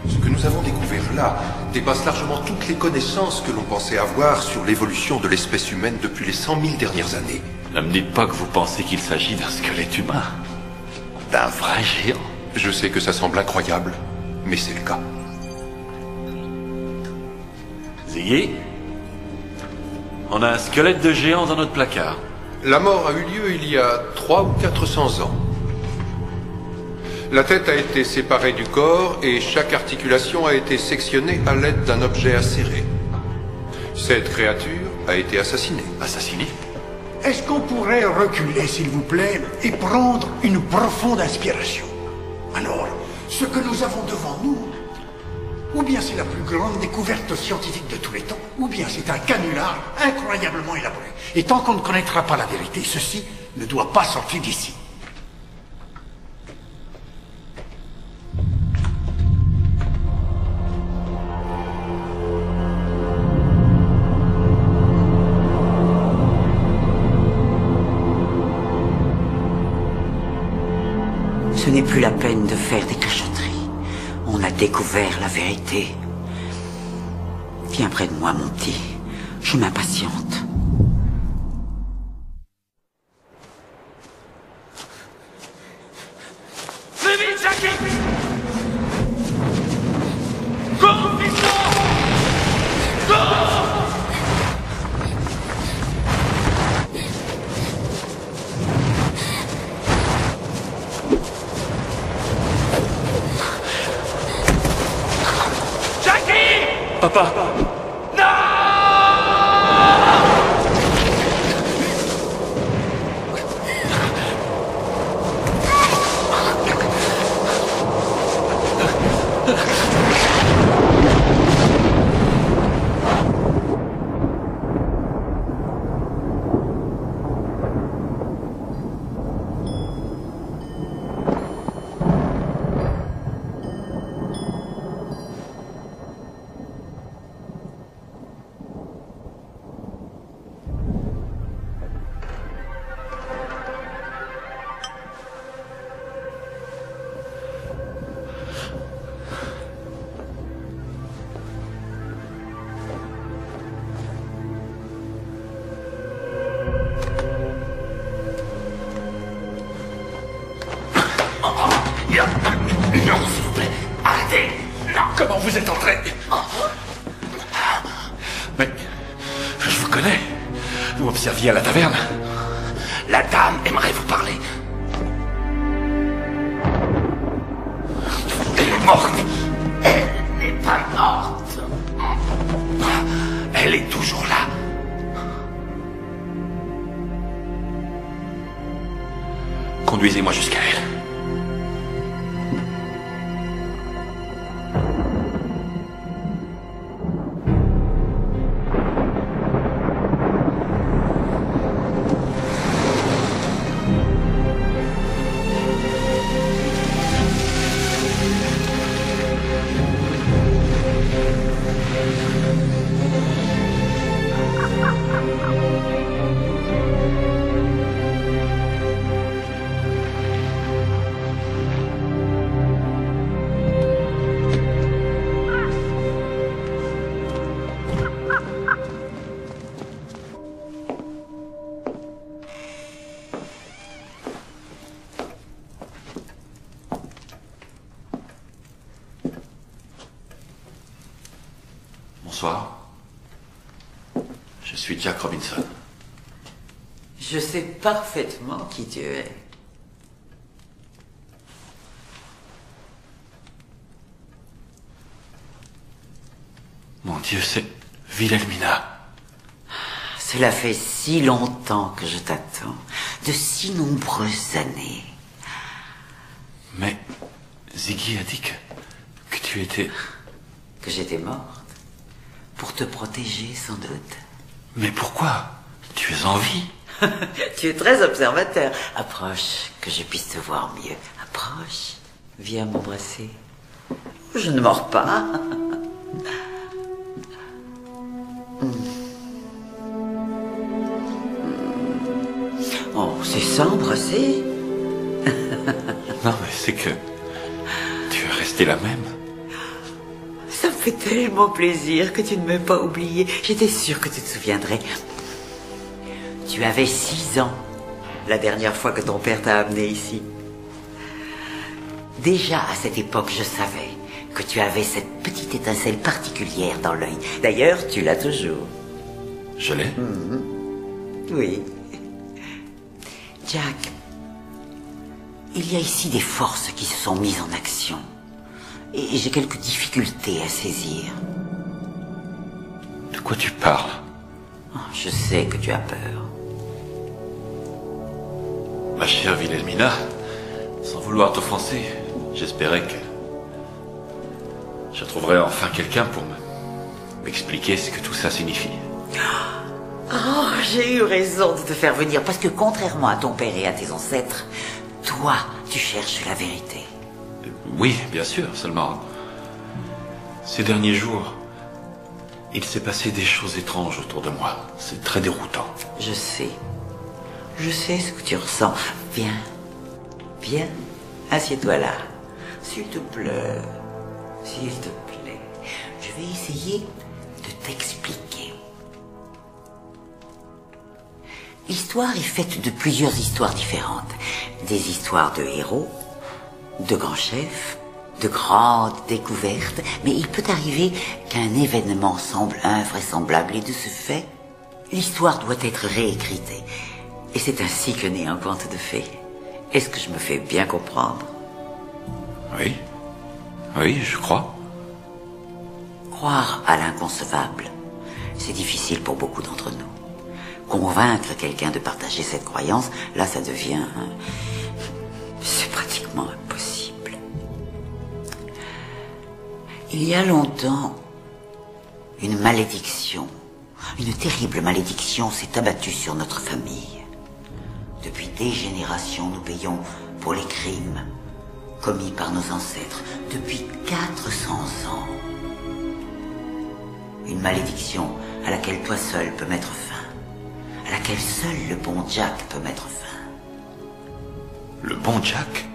Ce que nous avons découvert là dépasse largement toutes les connaissances que l'on pensait avoir sur l'évolution de l'espèce humaine depuis les 100 000 dernières années. Ne me dites pas que vous pensez qu'il s'agit d'un squelette humain. D'un vrai géant. Je sais que ça semble incroyable, mais c'est le cas. Ziggy, on a un squelette de géant dans notre placard. La mort a eu lieu il y a 300 ou 400 ans. La tête a été séparée du corps et chaque articulation a été sectionnée à l'aide d'un objet acéré. Cette créature a été assassinée. Assassinée? Est-ce qu'on pourrait reculer, s'il vous plaît, et prendre une profonde inspiration? Alors, ce que nous avons devant nous, ou bien c'est la plus grande découverte scientifique de tous les temps, ou bien c'est un canular incroyablement élaboré. Et tant qu'on ne connaîtra pas la vérité, ceci ne doit pas sortir d'ici. plus la peine de faire des cachotteries. On a découvert la vérité. Viens près de moi, mon petit. Je m'impatiente. Plus vite, Jackie! Go, piston! Go! Jackie! Papa! Non, s'il vous plaît, arrêtez. Non. Comment vous êtes entré? Mais je vous connais. Vous m'observiez à la taverne. La dame aimerait vous parler. Elle est morte. Elle n'est pas morte. Elle est toujours là. Conduisez-moi jusqu'à elle. Bonsoir. Je suis Jack Robinson. Je sais parfaitement qui tu es. Mon Dieu, c'est Wilhelmina. Cela fait si longtemps que je t'attends, de si nombreuses années. Mais Ziggy a dit que tu étais... Que j'étais morte. Pour te protéger, sans doute. Mais pourquoi? Tu es en vie. Tu es très observateur. Approche, que je puisse te voir mieux. Approche. Viens m'embrasser. Je ne mords pas. Oh, c'est ça, embrasser? Non, mais c'est que... tu es restée la même. Ça me fait tellement plaisir que tu ne m'aies pas oublié. J'étais sûre que tu te souviendrais. Tu avais 6 ans, la dernière fois que ton père t'a amené ici. Déjà, à cette époque, je savais que tu avais cette petite étincelle particulière dans l'œil. D'ailleurs, tu l'as toujours. Je l'ai? Oui. Jack, il y a ici des forces qui se sont mises en action. Et j'ai quelques difficultés à saisir. De quoi tu parles? Oh, je sais que tu as peur. Ma chère Wilhelmina, sans vouloir t'offenser, j'espérais que je trouverais enfin quelqu'un pour m'expliquer ce que tout ça signifie. Oh, j'ai eu raison de te faire venir, parce que contrairement à ton père et à tes ancêtres, toi, tu cherches la vérité. Oui, bien sûr, seulement... ces derniers jours, il s'est passé des choses étranges autour de moi. C'est très déroutant. Je sais. Je sais ce que tu ressens. Viens. Viens. Assieds-toi là. S'il te plaît. S'il te plaît. Je vais essayer de t'expliquer. L'histoire est faite de plusieurs histoires différentes. Des histoires de héros, de grands chefs, de grandes découvertes. Mais il peut arriver qu'un événement semble invraisemblable et de ce fait, l'histoire doit être réécrite. Et c'est ainsi que naît un conte de fées. Est-ce que je me fais bien comprendre? Oui. Oui, je crois. Croire à l'inconcevable, c'est difficile pour beaucoup d'entre nous. Convaincre quelqu'un de partager cette croyance, là ça devient... c'est pratiquement impossible. Il y a longtemps, une malédiction, une terrible malédiction s'est abattue sur notre famille. Depuis des générations, nous payons pour les crimes commis par nos ancêtres depuis 400 ans. Une malédiction à laquelle toi seul peux mettre fin, à laquelle seul le bon Jack peut mettre fin. Le bon Jack?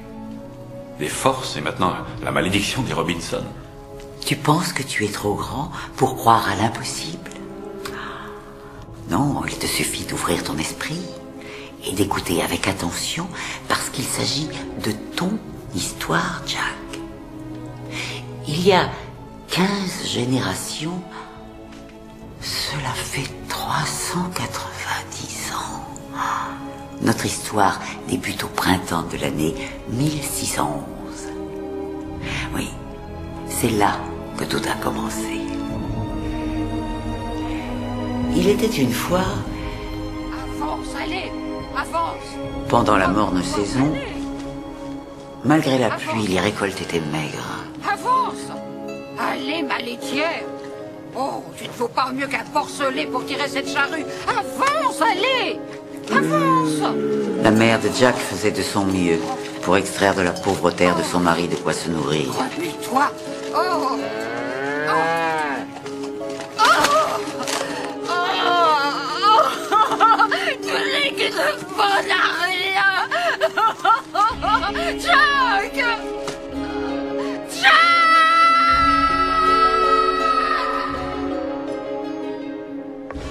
Les forces et maintenant la malédiction des Robinson. Tu penses que tu es trop grand pour croire à l'impossible? Non, il te suffit d'ouvrir ton esprit et d'écouter avec attention parce qu'il s'agit de ton histoire, Jack. Il y a 15 générations, cela fait 390 ans. Notre histoire débute au printemps de l'année 1611. Oui, c'est là que tout a commencé. Il était une fois... Avance, allez, avance. Pendant la morne saison, malgré la pluie, les récoltes étaient maigres. Avance. Allez, ma laitière. Oh, tu ne vaux pas mieux qu'un porcelet pour tirer cette charrue. Avance, allez. Avance. La mère de Jack faisait de son mieux pour extraire de la pauvre terre de son mari de quoi se nourrir. Remue-toi. Oh. Tu n'es que de bon à rien. Jack. Jack.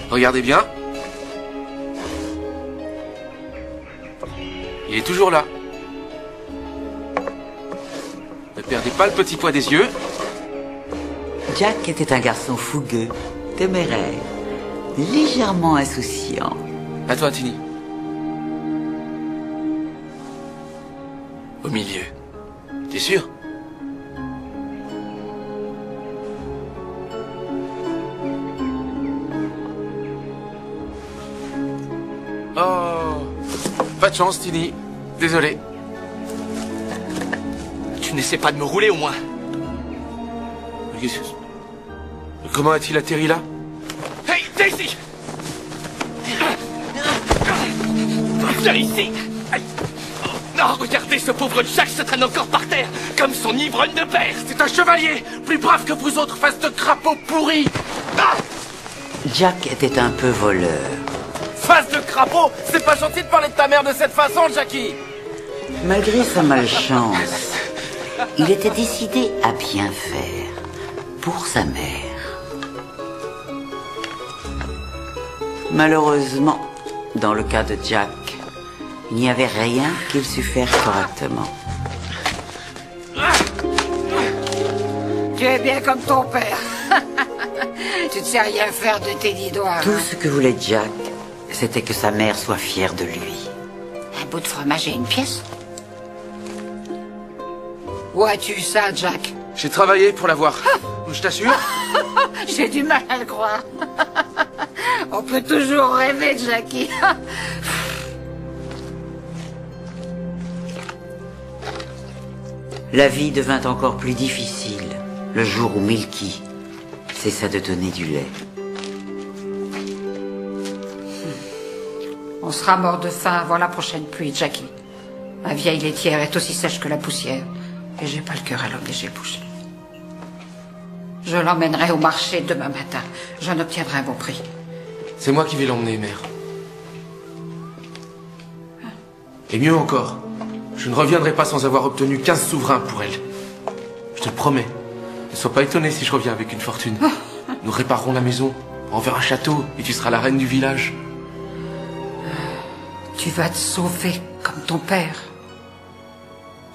Regardez bien. Il est toujours là. Ne perdez pas le petit pois des yeux. Jack était un garçon fougueux, téméraire, légèrement insouciant. À toi, Tini. Au milieu. T'es sûr? Oh, pas de chance, Tini. Désolé. Tu n'essaies pas de me rouler, au moins. Comment a-t-il atterri là? Hey, Daisy! Viens ici! Aïe. Non, regardez, ce pauvre Jack se traîne encore par terre, comme son ivrogne de père! C'est un chevalier, plus brave que vous autres, face de crapaud pourri! Ah! Jack était un peu voleur. Face de crapaud, c'est pas gentil de parler de ta mère de cette façon, Jackie! Malgré sa malchance, il était décidé à bien faire pour sa mère. Malheureusement, dans le cas de Jack, il n'y avait rien qu'il sût faire correctement. Tu es bien comme ton père. Tu ne sais rien faire de tes 10 doigts. Tout ce que voulait Jack, c'était que sa mère soit fière de lui. Un bout de fromage et une pièce? Où as-tu ça, Jack? J'ai travaillé pour l'avoir. Je t'assure. J'ai du mal à le croire. On peut toujours rêver, Jackie. La vie devint encore plus difficile le jour où Milky cessa de donner du lait. On sera mort de faim avant la prochaine pluie, Jackie. Ma vieille laitière est aussi sèche que la poussière. Et j'ai pas le cœur à l'obliger bouger. Je l'emmènerai au marché demain matin. J'en obtiendrai un bon prix. C'est moi qui vais l'emmener, mère. Et mieux encore, Je ne reviendrai pas sans avoir obtenu 15 souverains pour elle. Je te le promets. Ne sois pas étonné si je reviens avec une fortune. Nous réparerons la maison, on verra un château, et tu seras la reine du village. Tu vas te sauver comme ton père.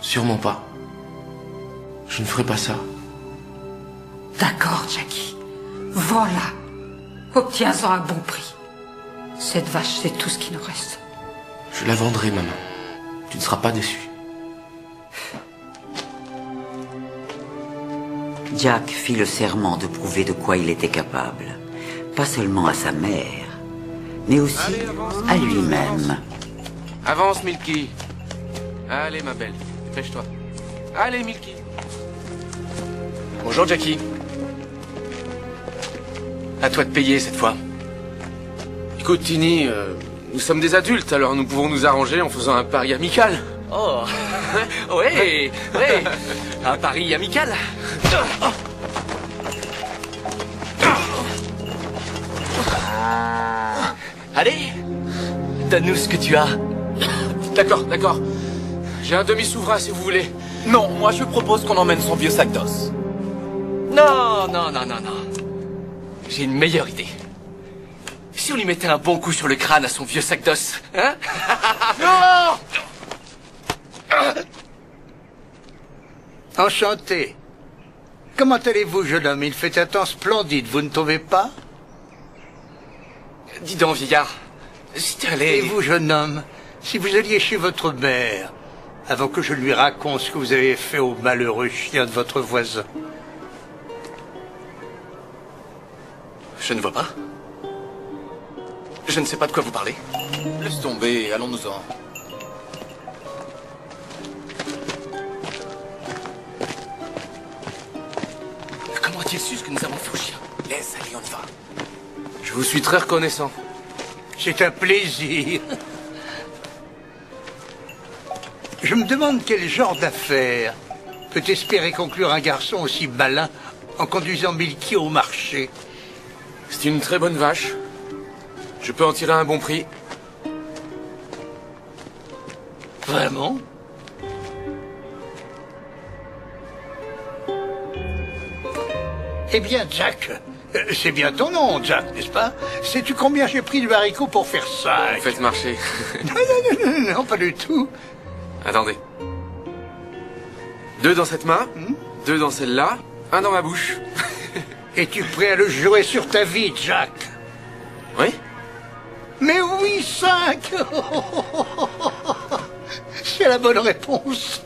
Sûrement pas. Je ne ferai pas ça. D'accord, Jackie. Voilà. Obtiens-en un bon prix. Cette vache, c'est tout ce qui nous reste. Je la vendrai, maman. Tu ne seras pas déçue. Jack fit le serment de prouver de quoi il était capable, pas seulement à sa mère, mais aussi à lui-même. Avance, Milky. Allez, ma belle, dépêche-toi. Allez, Milky. Bonjour, Jackie. À toi de payer cette fois. Écoute, Tini, nous sommes des adultes, alors nous pouvons nous arranger en faisant un pari amical. Oh, ouais, ouais, un pari amical. Allez, donne-nous ce que tu as. D'accord, d'accord. J'ai un demi-souverain si vous voulez. Non, moi je propose qu'on emmène son vieux sac d'os. Non, non, non, non, non. J'ai une meilleure idée. Si on lui mettait un bon coup sur le crâne à son vieux sac d'os, hein? Non! Enchanté. Comment allez-vous, jeune homme? Il fait un temps splendide, vous ne trouvez pas? Dis donc, vieillard, si tu allais... Et vous, jeune homme, si vous alliez chez votre mère, avant que je lui raconte ce que vous avez fait au malheureux chien de votre voisin. Je ne vois pas. Je ne sais pas de quoi vous parlez. Laisse tomber, allons-nous-en. Comment a-t-il su ce que nous avons fait au chien? Laisse, allez, on y va. Je vous suis très reconnaissant. C'est un plaisir. Je me demande quel genre d'affaire peut espérer conclure un garçon aussi malin en conduisant Milky au marché. C'est une très bonne vache. Je peux en tirer un bon prix. Vraiment? Eh bien, Jack, c'est bien ton nom, Jack, n'est-ce pas? Sais-tu combien j'ai pris du haricot pour faire ça? Faites marcher. Non, pas du tout. Attendez. 2 dans cette main, 2 dans celle-là, 1 dans ma bouche. Es-tu prêt à le jouer sur ta vie, Jack? Oui? Mais oui, 5. C'est la bonne réponse.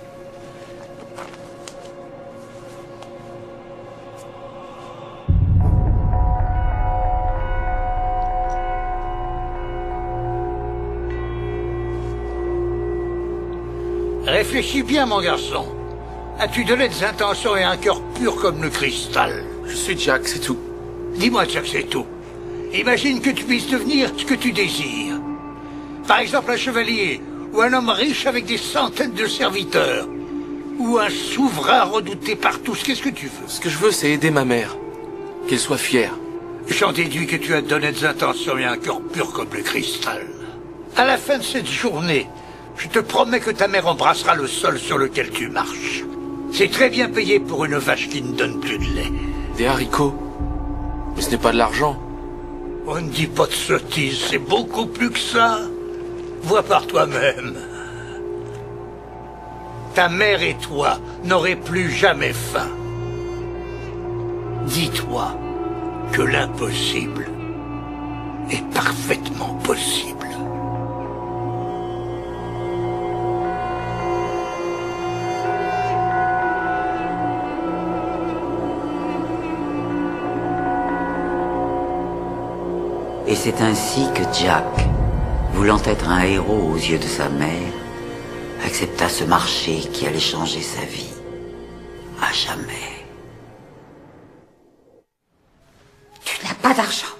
Réfléchis bien, mon garçon. As-tu de l'aides intentions et un cœur pur comme le cristal? Je suis Jack, c'est tout. Dis-moi, Jack, c'est tout. Imagine que tu puisses devenir ce que tu désires. Par exemple, un chevalier, ou un homme riche avec des centaines de serviteurs, ou un souverain redouté par tous. Qu'est-ce que tu veux? Ce que je veux, c'est aider ma mère. Qu'elle soit fière. J'en déduis que tu as d'honnêtes intentions et un cœur pur comme le cristal. À la fin de cette journée, je te promets que ta mère embrassera le sol sur lequel tu marches. C'est très bien payé pour une vache qui ne donne plus de lait. Des haricots? Mais ce n'est pas de l'argent. On ne dit pas de sottises, c'est beaucoup plus que ça. Vois par toi-même. Ta mère et toi n'aurez plus jamais faim. Dis-toi que l'impossible est parfaitement possible. Et c'est ainsi que Jack, voulant être un héros aux yeux de sa mère, accepta ce marché qui allait changer sa vie à jamais. Tu n'as pas d'argent.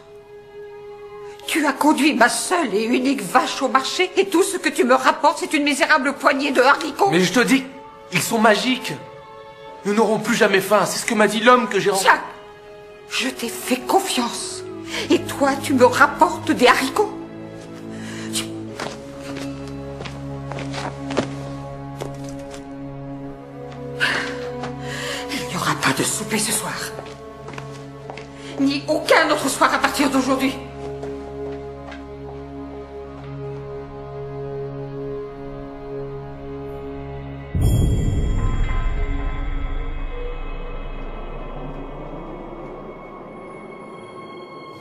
Tu as conduit ma seule et unique vache au marché et tout ce que tu me rapportes, c'est une misérable poignée de haricots. Mais je te dis, ils sont magiques. Nous n'aurons plus jamais faim, c'est ce que m'a dit l'homme que j'ai rencontré. Jack, je t'ai fait confiance. Et toi, tu me rapportes des haricots? souper ce soir. Ni aucun autre soir à partir d'aujourd'hui.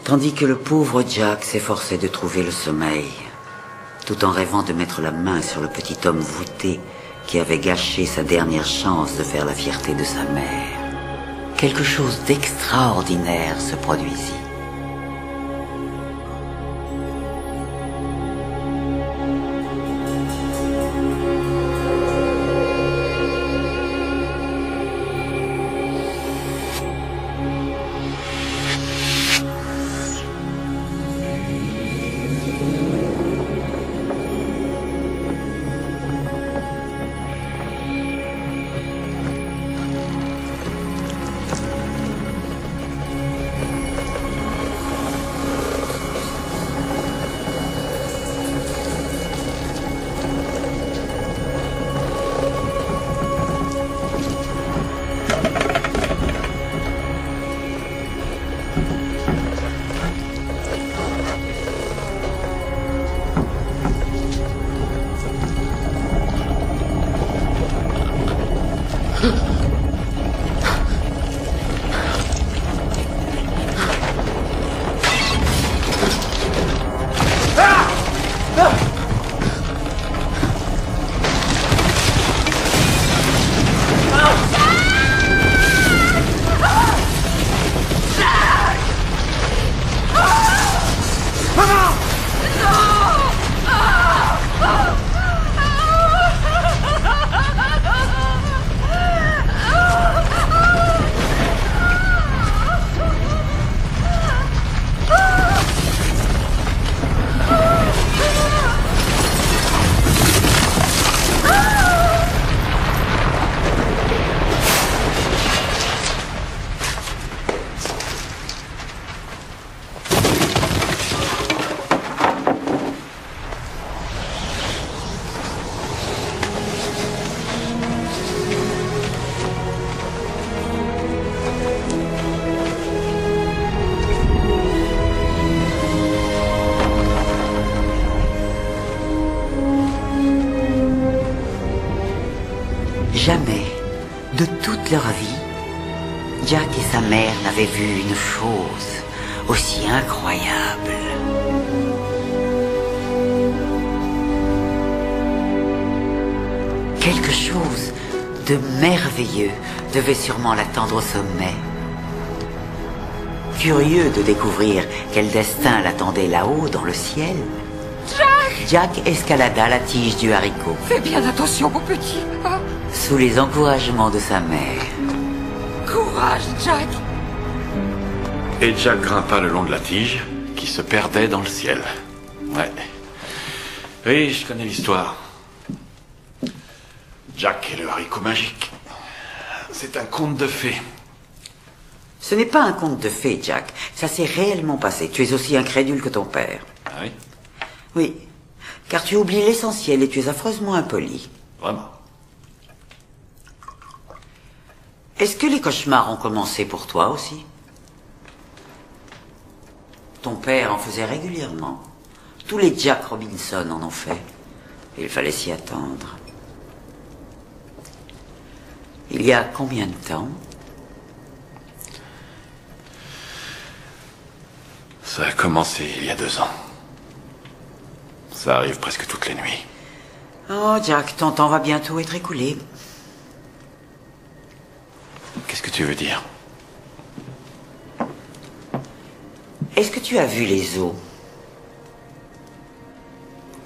Tandis que le pauvre Jack s'efforçait de trouver le sommeil, tout en rêvant de mettre la main sur le petit homme voûté qui avait gâché sa dernière chance de faire la fierté de sa mère, quelque chose d'extraordinaire se produisit. Jamais, de toute leur vie, Jack et sa mère n'avaient vu une chose aussi incroyable. Quelque chose de merveilleux devait sûrement l'attendre au sommet. Curieux de découvrir quel destin l'attendait là-haut dans le ciel, Jack escalada la tige du haricot. Fais bien attention, mon petit. Hein? Sous les encouragements de sa mère. Courage, Jack. Et Jack grimpa le long de la tige, qui se perdait dans le ciel. Ouais. Oui, je connais l'histoire. Jack et le haricot magique. C'est un conte de fées. Ce n'est pas un conte de fées, Jack. Ça s'est réellement passé. Tu es aussi incrédule que ton père. Ah oui? Oui. Car tu oublies l'essentiel et tu es affreusement impoli. Vraiment? Est-ce que les cauchemars ont commencé pour toi aussi? Ton père en faisait régulièrement. Tous les Jack Robinson en ont fait. Il fallait s'y attendre. Il y a combien de temps? Ça a commencé il y a 2 ans. Ça arrive presque toutes les nuits. Oh, Jack, ton temps va bientôt être écoulé. Qu'est-ce que tu veux dire? Est-ce que tu as vu les os?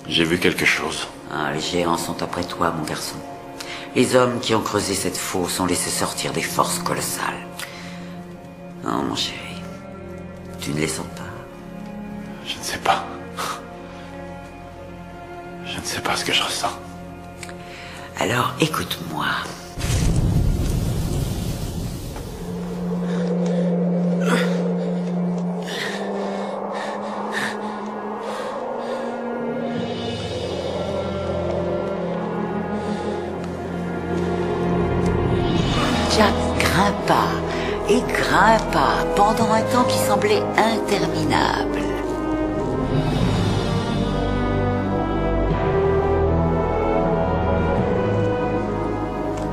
J'ai vu quelque chose. Ah, les géants sont après toi, mon garçon. Les hommes qui ont creusé cette fosse ont laissé sortir des forces colossales. Oh, mon chéri, tu ne les sens pas? Je ne sais pas. Je ne sais pas ce que je ressens. Alors, écoute-moi. Jack grimpa et grimpa pendant un temps qui semblait interminable.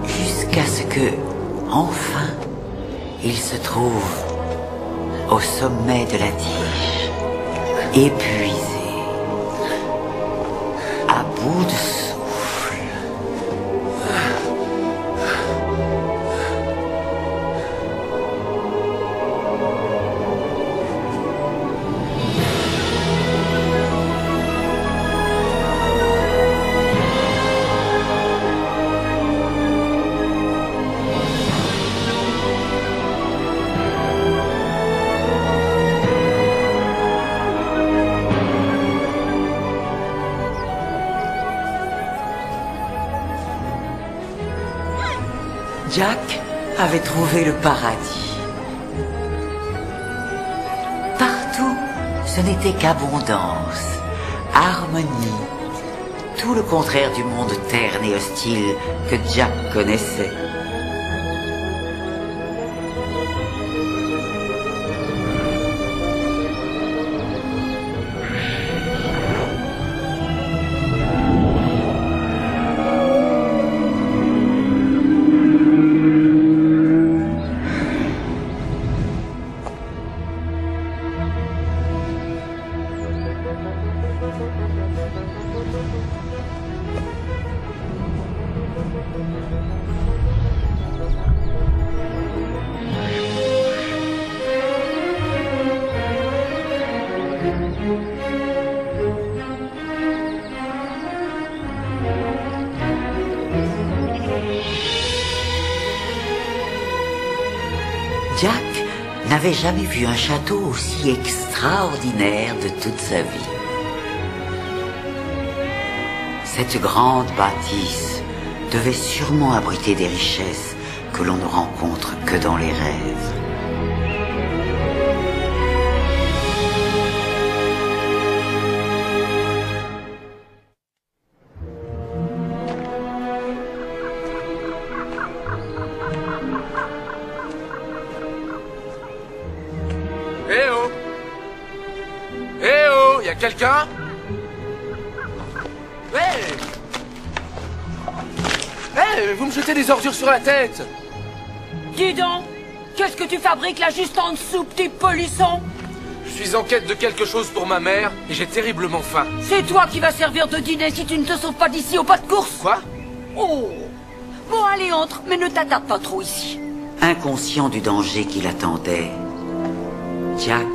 Jusqu'à ce que, enfin, il se trouve au sommet de la tige, épuisé, à bout de souffle. Jack avait trouvé le paradis. Partout, ce n'était qu'abondance, harmonie, tout le contraire du monde terne et hostile que Jack connaissait. Jack n'avait jamais vu un château aussi extraordinaire de toute sa vie. Cette grande bâtisse devait sûrement abriter des richesses que l'on ne rencontre que dans les rêves. Quelqu'un? Vous me jetez des ordures sur la tête! Dis donc, qu'est-ce que tu fabriques là juste en dessous, petit polisson? Je suis en quête de quelque chose pour ma mère et j'ai terriblement faim. C'est toi qui vas servir de dîner si tu ne te sauves pas d'ici au pas de course. Quoi? Oh. Bon, allez, entre, mais ne t'attarde pas trop ici. Inconscient du danger qui l'attendait, Jack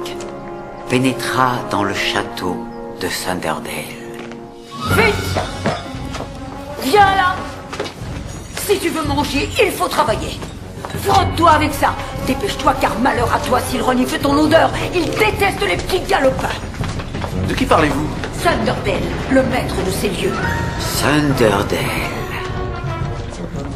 pénétra dans le château de Thunderdale. Vite! Viens là! Si tu veux manger, il faut travailler. Frotte-toi avec ça. Dépêche-toi car malheur à toi s'il renifle ton odeur. Il déteste les petits galopins. De qui parlez-vous? Thunderdale, le maître de ces lieux. Thunderdale.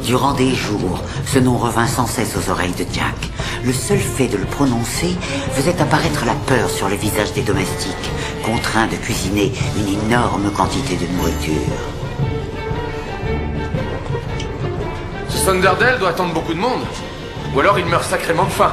Durant des jours, ce nom revint sans cesse aux oreilles de Jack. Le seul fait de le prononcer faisait apparaître la peur sur les visages des domestiques, contraints de cuisiner une énorme quantité de nourriture. Ce Thunderdale doit attendre beaucoup de monde. Ou alors il meurt sacrément de faim.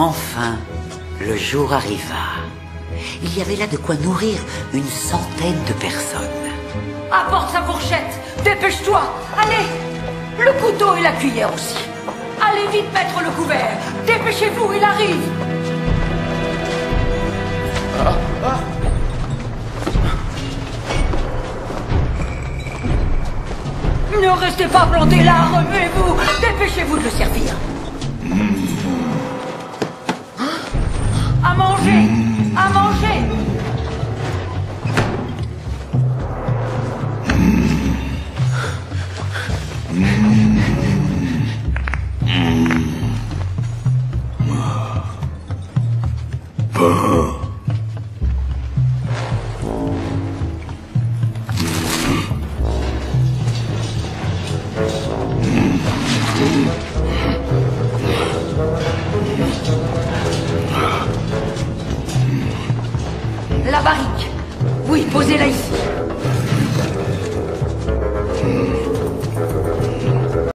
Enfin, le jour arriva. Il y avait là de quoi nourrir une centaine de personnes. Apporte sa fourchette. Dépêche-toi. Allez. Le couteau et la cuillère aussi. Allez vite mettre le couvert. Dépêchez-vous, il arrive. Ne restez pas plantés là, remuez-vous. Dépêchez-vous de le servir. À manger. À manger.